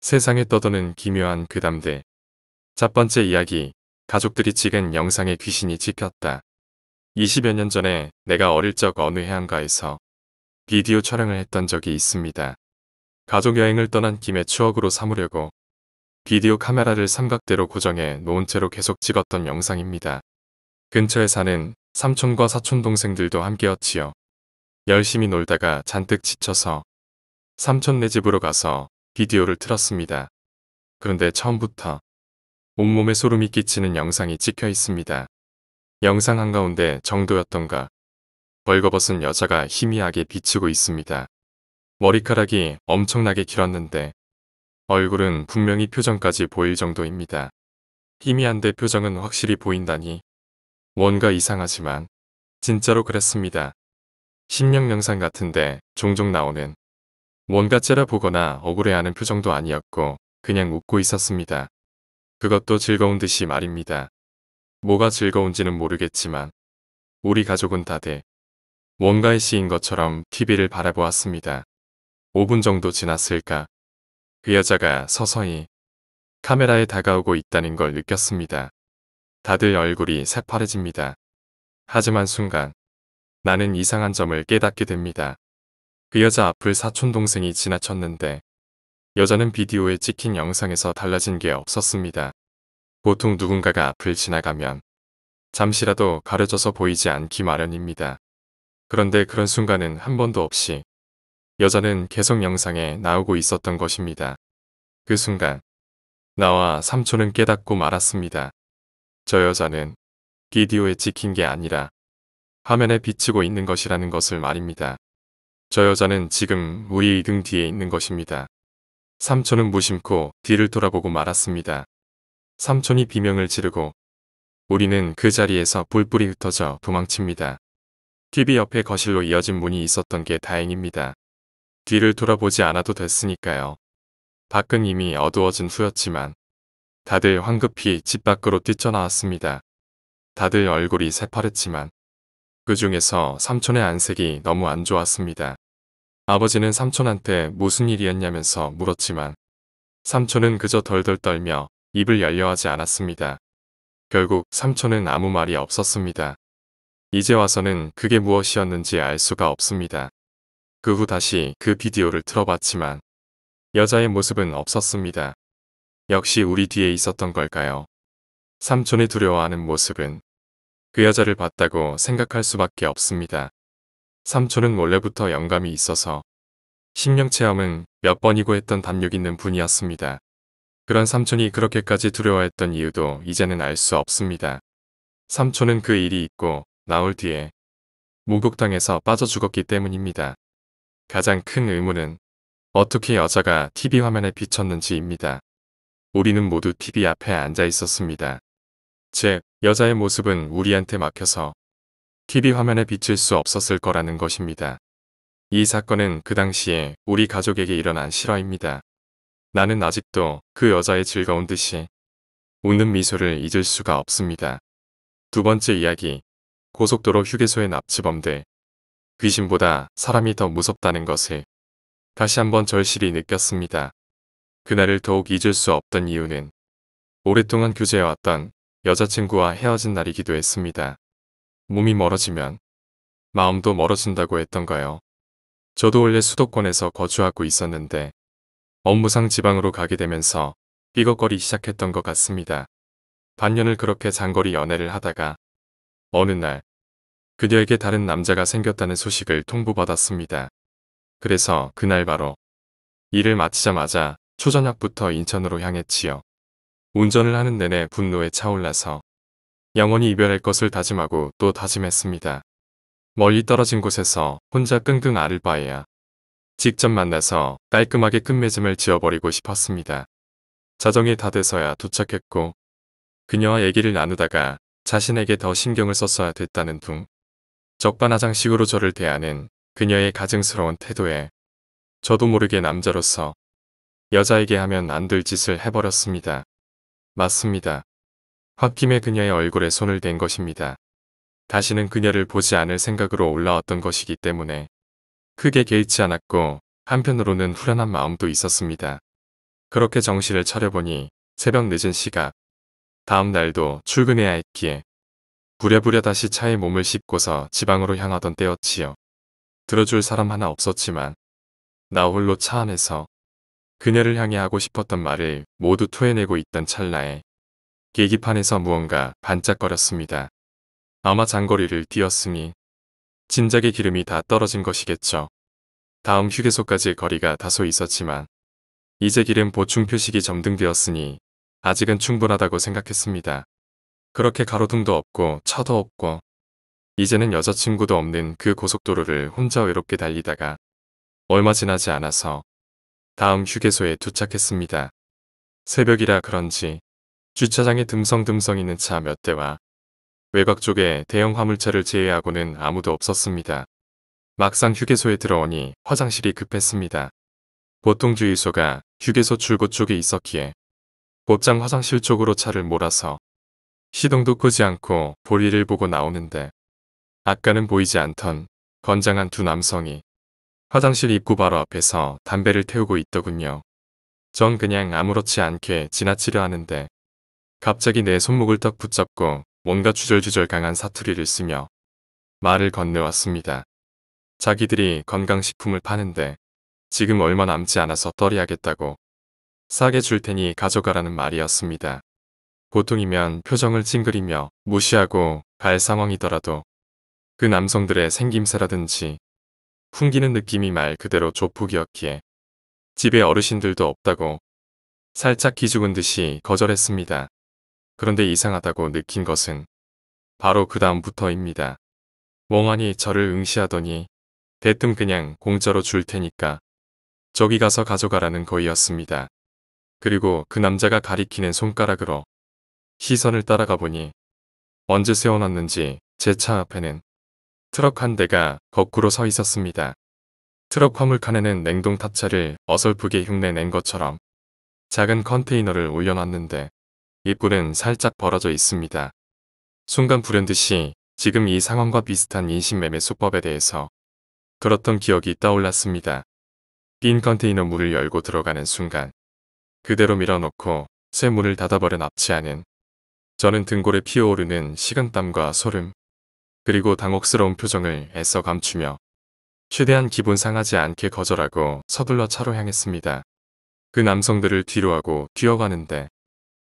세상에 떠도는 기묘한 괴담들. 첫 번째 이야기, 가족들이 찍은 영상에 귀신이 찍혔다. 20여 년 전에 내가 어릴 적 어느 해안가에서 비디오 촬영을 했던 적이 있습니다. 가족 여행을 떠난 김에 추억으로 삼으려고 비디오 카메라를 삼각대로 고정해 놓은 채로 계속 찍었던 영상입니다. 근처에 사는 삼촌과 사촌 동생들도 함께였지요. 열심히 놀다가 잔뜩 지쳐서 삼촌네 집으로 가서 비디오를 틀었습니다. 그런데 처음부터 온몸에 소름이 끼치는 영상이 찍혀 있습니다. 영상 한가운데 정도였던가 벌거벗은 여자가 희미하게 비추고 있습니다. 머리카락이 엄청나게 길었는데 얼굴은 분명히 표정까지 보일 정도입니다. 희미한데 표정은 확실히 보인다니 뭔가 이상하지만 진짜로 그랬습니다. 심령 영상 같은데 종종 나오는 뭔가 째려보거나 억울해하는 표정도 아니었고 그냥 웃고 있었습니다. 그것도 즐거운 듯이 말입니다. 뭐가 즐거운지는 모르겠지만 우리 가족은 다들 뭔가에 씌인 것처럼 TV를 바라보았습니다. 5분 정도 지났을까? 그 여자가 서서히 카메라에 다가오고 있다는 걸 느꼈습니다. 다들 얼굴이 새파래집니다. 하지만 순간 나는 이상한 점을 깨닫게 됩니다. 그 여자 앞을 사촌 동생이 지나쳤는데 여자는 비디오에 찍힌 영상에서 달라진 게 없었습니다. 보통 누군가가 앞을 지나가면 잠시라도 가려져서 보이지 않기 마련입니다. 그런데 그런 순간은 한 번도 없이 여자는 계속 영상에 나오고 있었던 것입니다. 그 순간 나와 삼촌은 깨닫고 말았습니다. 저 여자는 비디오에 찍힌 게 아니라 화면에 비치고 있는 것이라는 것을 말입니다. 저 여자는 지금 우리 등 뒤에 있는 것입니다. 삼촌은 무심코 뒤를 돌아보고 말았습니다. 삼촌이 비명을 지르고 우리는 그 자리에서 뿔뿔이 흩어져 도망칩니다. TV 옆에 거실로 이어진 문이 있었던 게 다행입니다. 뒤를 돌아보지 않아도 됐으니까요. 밖은 이미 어두워진 후였지만 다들 황급히 집 밖으로 뛰쳐나왔습니다. 다들 얼굴이 새파랬지만 그 중에서 삼촌의 안색이 너무 안 좋았습니다. 아버지는 삼촌한테 무슨 일이었냐면서 물었지만 삼촌은 그저 덜덜 떨며 입을 열려하지 않았습니다. 결국 삼촌은 아무 말이 없었습니다. 이제 와서는 그게 무엇이었는지 알 수가 없습니다. 그 후 다시 그 비디오를 틀어봤지만 여자의 모습은 없었습니다. 역시 우리 뒤에 있었던 걸까요? 삼촌이 두려워하는 모습은 그 여자를 봤다고 생각할 수밖에 없습니다. 삼촌은 원래부터 영감이 있어서 심령 체험은 몇 번이고 했던 담력 있는 분이었습니다. 그런 삼촌이 그렇게까지 두려워했던 이유도 이제는 알 수 없습니다. 삼촌은 그 일이 있고 나올 뒤에 목욕탕에서 빠져 죽었기 때문입니다. 가장 큰 의문은 어떻게 여자가 TV 화면에 비쳤는지입니다. 우리는 모두 TV 앞에 앉아 있었습니다. 즉, 여자의 모습은 우리한테 막혀서 TV 화면에 비칠 수 없었을 거라는 것입니다. 이 사건은 그 당시에 우리 가족에게 일어난 실화입니다. 나는 아직도 그 여자의 즐거운 듯이 웃는 미소를 잊을 수가 없습니다. 두 번째 이야기, 고속도로 휴게소의 납치범들. 귀신보다 사람이 더 무섭다는 것을 다시 한번 절실히 느꼈습니다. 그날을 더욱 잊을 수 없던 이유는 오랫동안 교제해왔던 여자친구와 헤어진 날이기도 했습니다. 몸이 멀어지면 마음도 멀어진다고 했던가요? 저도 원래 수도권에서 거주하고 있었는데 업무상 지방으로 가게 되면서 삐걱거리기 시작했던 것 같습니다. 반년을 그렇게 장거리 연애를 하다가 어느 날 그녀에게 다른 남자가 생겼다는 소식을 통보받았습니다. 그래서 그날 바로 일을 마치자마자 초저녁부터 인천으로 향했지요. 운전을 하는 내내 분노에 차올라서 영원히 이별할 것을 다짐하고 또 다짐했습니다. 멀리 떨어진 곳에서 혼자 끙끙 앓을 바에야 직접 만나서 깔끔하게 끝맺음을 지어버리고 싶었습니다. 자정이 다 돼서야 도착했고 그녀와 얘기를 나누다가 자신에게 더 신경을 썼어야 됐다는 둥 적반하장식으로 저를 대하는 그녀의 가증스러운 태도에 저도 모르게 남자로서 여자에게 하면 안 될 짓을 해버렸습니다. 맞습니다. 홧김에 그녀의 얼굴에 손을 댄 것입니다. 다시는 그녀를 보지 않을 생각으로 올라왔던 것이기 때문에 크게 개의치 않았고 한편으로는 후련한 마음도 있었습니다. 그렇게 정신을 차려보니 새벽 늦은 시각. 다음 날도 출근해야 했기에 부랴부랴 다시 차에 몸을 싣고서 지방으로 향하던 때였지요. 들어줄 사람 하나 없었지만 나 홀로 차 안에서 그녀를 향해 하고 싶었던 말을 모두 토해내고 있던 찰나에 계기판에서 무언가 반짝거렸습니다. 아마 장거리를 뛰었으니 진작에 기름이 다 떨어진 것이겠죠. 다음 휴게소까지 거리가 다소 있었지만 이제 기름 보충 표식이 점등되었으니 아직은 충분하다고 생각했습니다. 그렇게 가로등도 없고 차도 없고 이제는 여자친구도 없는 그 고속도로를 혼자 외롭게 달리다가 얼마 지나지 않아서 다음 휴게소에 도착했습니다. 새벽이라 그런지 주차장에 듬성듬성 있는 차 몇 대와 외곽 쪽에 대형 화물차를 제외하고는 아무도 없었습니다. 막상 휴게소에 들어오니 화장실이 급했습니다. 보통 주유소가 휴게소 출구 쪽에 있었기에 곧장 화장실 쪽으로 차를 몰아서 시동도 끄지 않고 볼일을 보고 나오는데 아까는 보이지 않던 건장한 두 남성이 화장실 입구 바로 앞에서 담배를 태우고 있더군요. 전 그냥 아무렇지 않게 지나치려 하는데 갑자기 내 손목을 딱 붙잡고 뭔가 주절주절 강한 사투리를 쓰며 말을 건네왔습니다. 자기들이 건강식품을 파는데 지금 얼마 남지 않아서 떨이하겠다고 싸게 줄 테니 가져가라는 말이었습니다. 보통이면 표정을 찡그리며 무시하고 갈 상황이더라도 그 남성들의 생김새라든지 풍기는 느낌이 말 그대로 조폭이었기에 집에 어르신들도 없다고 살짝 기죽은 듯이 거절했습니다. 그런데 이상하다고 느낀 것은 바로 그 다음부터입니다. 멍하니 저를 응시하더니 대뜸 그냥 공짜로 줄 테니까 저기 가서 가져가라는 거였습니다. 그리고 그 남자가 가리키는 손가락으로 시선을 따라가 보니 언제 세워놨는지 제 차 앞에는 트럭 한 대가 거꾸로 서 있었습니다. 트럭 화물칸에는 냉동 탑차를 어설프게 흉내낸 것처럼 작은 컨테이너를 올려놨는데 입구는 살짝 벌어져 있습니다. 순간 불현듯이 지금 이 상황과 비슷한 인신매매 수법에 대해서 들었던 기억이 떠올랐습니다. 빈 컨테이너 문을 열고 들어가는 순간 그대로 밀어놓고 새 문을 닫아버려 납치하는 저는 등골에 피어오르는 식은땀과 소름 그리고 당혹스러운 표정을 애써 감추며 최대한 기분 상하지 않게 거절하고 서둘러 차로 향했습니다. 그 남성들을 뒤로하고 뛰어가는데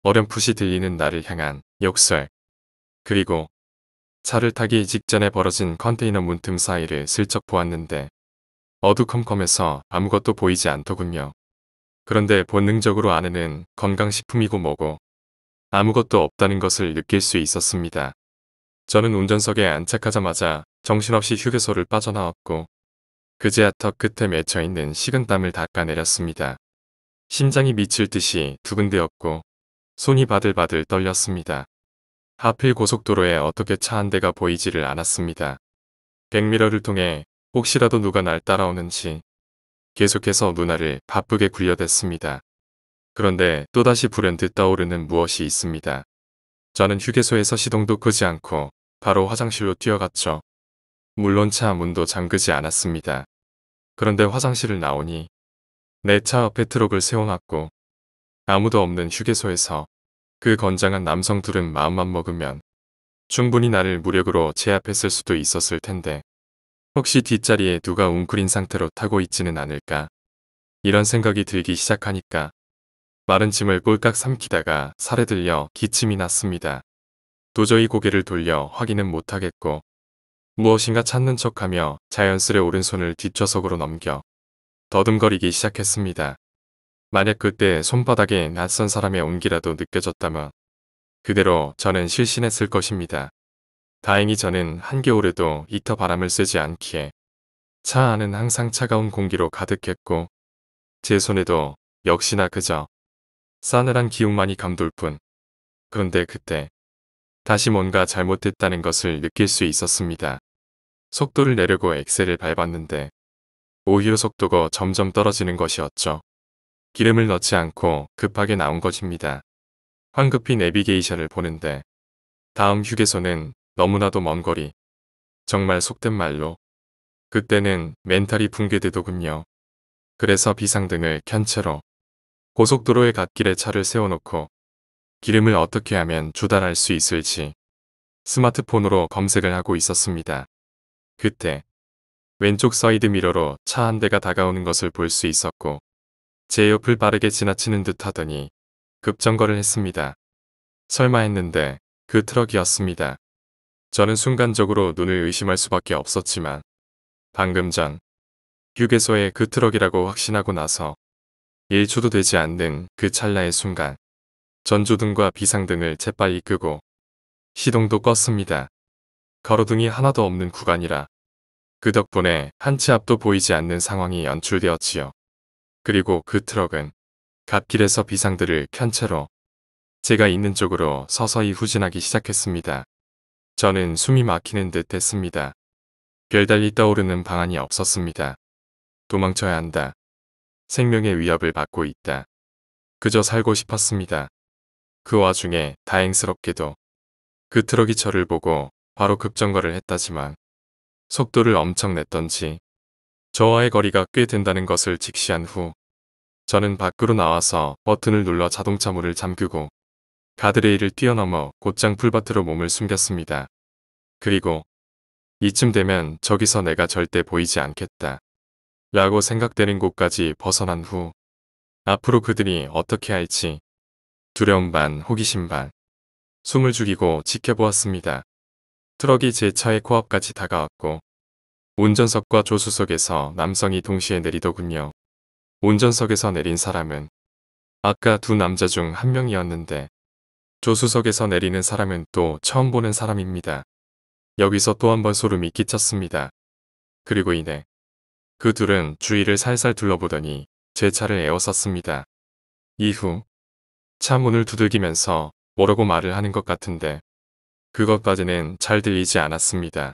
어렴풋이 들리는 나를 향한 욕설 그리고 차를 타기 직전에 벌어진 컨테이너 문틈 사이를 슬쩍 보았는데 어두컴컴해서 아무것도 보이지 않더군요. 그런데 본능적으로 안에는 건강식품이고 뭐고 아무것도 없다는 것을 느낄 수 있었습니다. 저는 운전석에 안착하자마자 정신없이 휴게소를 빠져나왔고 그제야 턱 끝에 맺혀있는 식은땀을 닦아내렸습니다. 심장이 미칠 듯이 두근대었고 손이 바들바들 떨렸습니다. 하필 고속도로에 어떻게 차 한 대가 보이지를 않았습니다. 백미러를 통해 혹시라도 누가 날 따라오는지 계속해서 눈알을 바쁘게 굴려댔습니다. 그런데 또다시 불현듯 떠오르는 무엇이 있습니다. 저는 휴게소에서 시동도 끄지 않고 바로 화장실로 뛰어갔죠. 물론 차 문도 잠그지 않았습니다. 그런데 화장실을 나오니 내 차 앞에 트럭을 세워놨고 아무도 없는 휴게소에서 그 건장한 남성 둘은 마음만 먹으면 충분히 나를 무력으로 제압했을 수도 있었을 텐데 혹시 뒷자리에 누가 웅크린 상태로 타고 있지는 않을까 이런 생각이 들기 시작하니까 마른 짐을 꼴깍 삼키다가 살에 들려 기침이 났습니다. 도저히 고개를 돌려 확인은 못하겠고 무엇인가 찾는 척하며 자연스레 오른손을 뒷좌석으로 넘겨 더듬거리기 시작했습니다. 만약 그때 손바닥에 낯선 사람의 온기라도 느껴졌다면 그대로 저는 실신했을 것입니다. 다행히 저는 한겨울에도 히터 바람을 쐬지 않기에 차 안은 항상 차가운 공기로 가득했고 제 손에도 역시나 그저 싸늘한 기운만이 감돌 뿐. 그런데 그때 다시 뭔가 잘못됐다는 것을 느낄 수 있었습니다. 속도를 내려고 엑셀을 밟았는데 오히려 속도가 점점 떨어지는 것이었죠. 기름을 넣지 않고 급하게 나온 것입니다. 황급히 내비게이션을 보는데 다음 휴게소는 너무나도 먼 거리. 정말 속된 말로 그때는 멘탈이 붕괴되더군요. 그래서 비상등을 켠 채로 고속도로의 갓길에 차를 세워놓고 기름을 어떻게 하면 조달할 수 있을지 스마트폰으로 검색을 하고 있었습니다. 그때 왼쪽 사이드 미러로 차 한 대가 다가오는 것을 볼 수 있었고 제 옆을 빠르게 지나치는 듯 하더니 급정거를 했습니다. 설마 했는데 그 트럭이었습니다. 저는 순간적으로 눈을 의심할 수밖에 없었지만 방금 전 휴게소에 그 트럭이라고 확신하고 나서 1초도 되지 않는 그 찰나의 순간 전조등과 비상등을 재빨리 끄고 시동도 껐습니다. 가로등이 하나도 없는 구간이라 그 덕분에 한 치 앞도 보이지 않는 상황이 연출되었지요. 그리고 그 트럭은 갓길에서 비상등을 켠 채로 제가 있는 쪽으로 서서히 후진하기 시작했습니다. 저는 숨이 막히는 듯 했습니다. 별달리 떠오르는 방안이 없었습니다. 도망쳐야 한다. 생명의 위협을 받고 있다. 그저 살고 싶었습니다. 그 와중에 다행스럽게도 그 트럭이 저를 보고 바로 급정거를 했다지만 속도를 엄청 냈던지 저와의 거리가 꽤 된다는 것을 직시한 후 저는 밖으로 나와서 버튼을 눌러 자동차 문을 잠그고 가드레일을 뛰어넘어 곧장 풀밭으로 몸을 숨겼습니다. 그리고 이쯤 되면 저기서 내가 절대 보이지 않겠다 라고 생각되는 곳까지 벗어난 후 앞으로 그들이 어떻게 할지 두려움 반 호기심 반 숨을 죽이고 지켜보았습니다. 트럭이 제 차의 코앞까지 다가왔고 운전석과 조수석에서 남성이 동시에 내리더군요. 운전석에서 내린 사람은 아까 두 남자 중 한 명이었는데 조수석에서 내리는 사람은 또 처음 보는 사람입니다. 여기서 또 한 번 소름이 끼쳤습니다. 그리고 이내 그 둘은 주위를 살살 둘러보더니 제 차를 에워쌌습니다. 이후 차 문을 두들기면서 뭐라고 말을 하는 것 같은데 그것까지는 잘 들리지 않았습니다.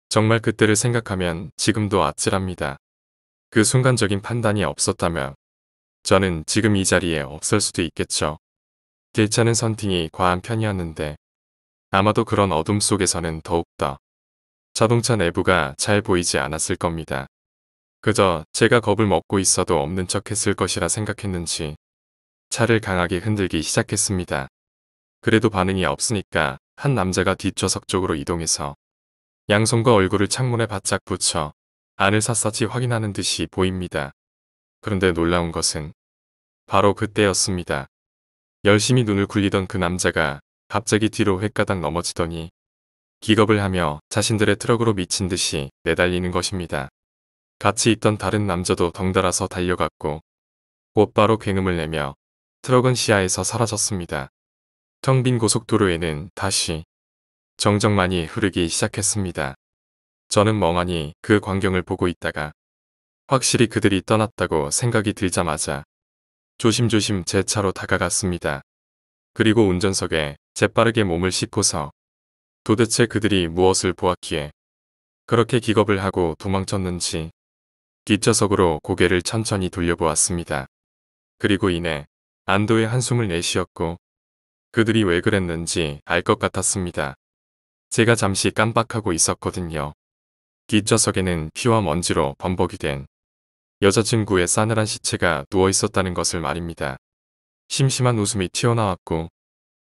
정말 그때를 생각하면 지금도 아찔합니다. 그 순간적인 판단이 없었다면 저는 지금 이 자리에 없을 수도 있겠죠. 괜찮은 선팅이 과한 편이었는데 아마도 그런 어둠 속에서는 더욱더 자동차 내부가 잘 보이지 않았을 겁니다. 그저 제가 겁을 먹고 있어도 없는 척 했을 것이라 생각했는지 차를 강하게 흔들기 시작했습니다. 그래도 반응이 없으니까 한 남자가 뒷좌석 쪽으로 이동해서 양손과 얼굴을 창문에 바짝 붙여 안을 샅샅이 확인하는 듯이 보입니다. 그런데 놀라운 것은 바로 그때였습니다. 열심히 눈을 굴리던 그 남자가 갑자기 뒤로 획가닥 넘어지더니 기겁을 하며 자신들의 트럭으로 미친 듯이 내달리는 것입니다. 같이 있던 다른 남자도 덩달아서 달려갔고 곧바로 굉음을 내며 트럭은 시야에서 사라졌습니다. 텅 빈 고속도로에는 다시 정적만이 흐르기 시작했습니다. 저는 멍하니 그 광경을 보고 있다가 확실히 그들이 떠났다고 생각이 들자마자 조심조심 제 차로 다가갔습니다. 그리고 운전석에 재빠르게 몸을 싣고서 도대체 그들이 무엇을 보았기에 그렇게 기겁을 하고 도망쳤는지 뒷좌석으로 고개를 천천히 돌려보았습니다. 그리고 이내 안도의 한숨을 내쉬었고 그들이 왜 그랬는지 알 것 같았습니다. 제가 잠시 깜빡하고 있었거든요. 뒷좌석에는 피와 먼지로 범벅이 된 여자친구의 싸늘한 시체가 누워있었다는 것을 말입니다. 심심한 웃음이 튀어나왔고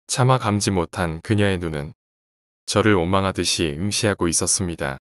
차마 감지 못한 그녀의 눈은 저를 원망하듯이 응시하고 있었습니다.